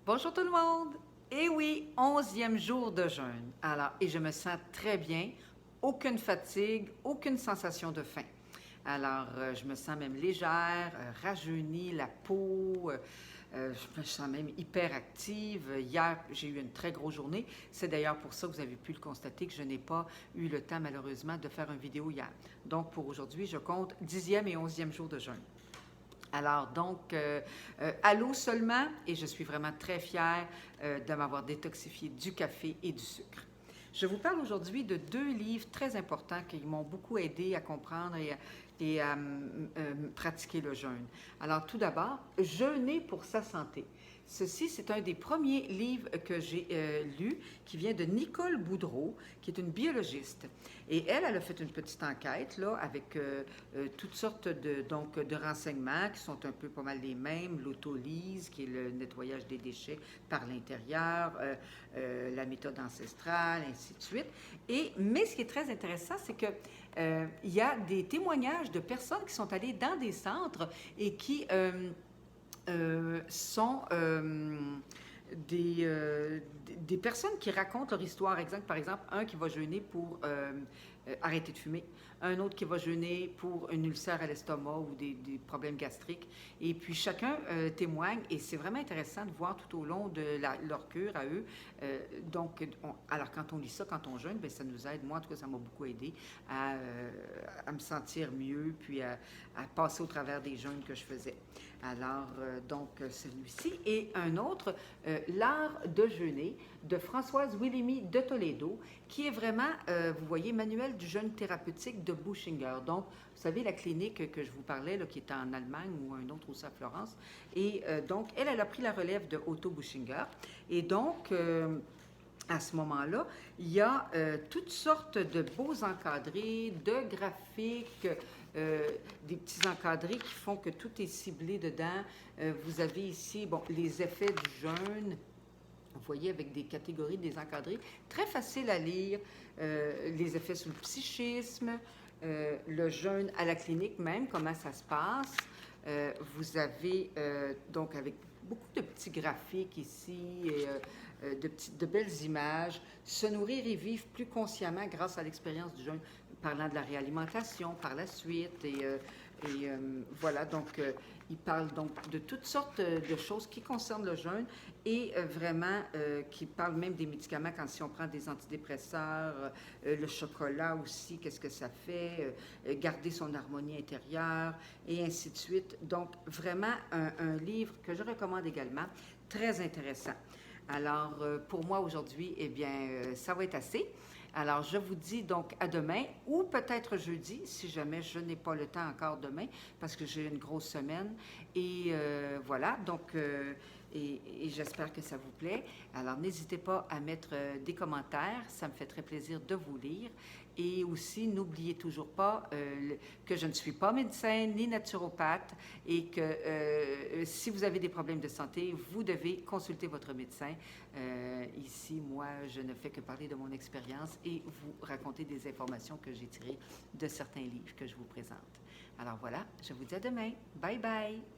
Bonjour tout le monde! Eh oui, 11e jour de jeûne. Alors, et je me sens très bien, aucune fatigue, aucune sensation de faim. Alors, je me sens même légère, rajeunie, la peau, je me sens même hyper active. Hier, j'ai eu une très grosse journée. C'est d'ailleurs pour ça que vous avez pu le constater que je n'ai pas eu le temps, malheureusement, de faire une vidéo hier. Donc, pour aujourd'hui, je compte 10e et 11e jour de jeûne. Alors, donc, à l'eau seulement, et je suis vraiment très fière de m'avoir détoxifié du café et du sucre. Je vous parle aujourd'hui de 2 livres très importants qui m'ont beaucoup aidé à comprendre et à pratiquer le jeûne. Alors, tout d'abord, Jeûner pour sa santé. Ceci, c'est un des premiers livres que j'ai lu, qui vient de Nicole Boudreau, qui est une biologiste. Et elle a fait une petite enquête là, avec toutes sortes de renseignements qui sont un peu pas mal les mêmes. L'autolyse, qui est le nettoyage des déchets par l'intérieur, la méthode ancestrale, ainsi de suite. Mais ce qui est très intéressant, c'est que il y a des témoignages de personnes qui sont allées dans des centres et qui sont des personnes qui racontent leur histoire. Par exemple, un qui va jeûner pour arrêter de fumer, un autre qui va jeûner pour une ulcère à l'estomac ou des problèmes gastriques. Et puis chacun témoigne et c'est vraiment intéressant de voir tout au long de leur cure à eux. Alors quand on lit ça, quand on jeûne, bien, ça nous aide. Moi, en tout cas, ça m'a beaucoup aidé à me sentir mieux puis à passer au travers des jeûnes que je faisais. Alors, celui-ci et un autre, L'art de jeûner de Françoise Willimy de Toledo, qui est vraiment, vous voyez, manuel du jeûne thérapeutique de Buchinger. Donc, vous savez, la clinique que je vous parlais, là, qui est en Allemagne ou un autre aussi à Florence. Et donc, elle a pris la relève de Otto Buchinger. Et donc, à ce moment-là, il y a toutes sortes de beaux encadrés, de graphiques, des petits encadrés qui font que tout est ciblé dedans. Vous avez ici, bon, les effets du jeûne. Vous voyez, avec des catégories, des encadrés, très facile à lire, les effets sur le psychisme, le jeûne à la clinique même, comment ça se passe. Vous avez donc avec beaucoup de petits graphiques ici, et, de belles images, se nourrir et vivre plus consciemment grâce à l'expérience du jeûne, parlant de la réalimentation par la suite. Voilà, donc il parle donc de toutes sortes de choses qui concernent le jeûne et vraiment qui parle même des médicaments quand si on prend des antidépresseurs, le chocolat aussi, qu'est-ce que ça fait, garder son harmonie intérieure et ainsi de suite. Donc vraiment un livre que je recommande également, très intéressant. Alors pour moi aujourd'hui, eh bien ça va être assez. Alors, je vous dis donc à demain ou peut-être jeudi, si jamais je n'ai pas le temps encore demain, parce que j'ai une grosse semaine. Et voilà, donc, et j'espère que ça vous plaît. Alors, n'hésitez pas à mettre des commentaires, ça me fait très plaisir de vous lire. Et aussi, n'oubliez toujours pas que je ne suis pas médecin ni naturopathe et que si vous avez des problèmes de santé, vous devez consulter votre médecin. Ici, moi, je ne fais que parler de mon expérience et vous raconter des informations que j'ai tirées de certains livres que je vous présente. Alors voilà, je vous dis à demain. Bye bye!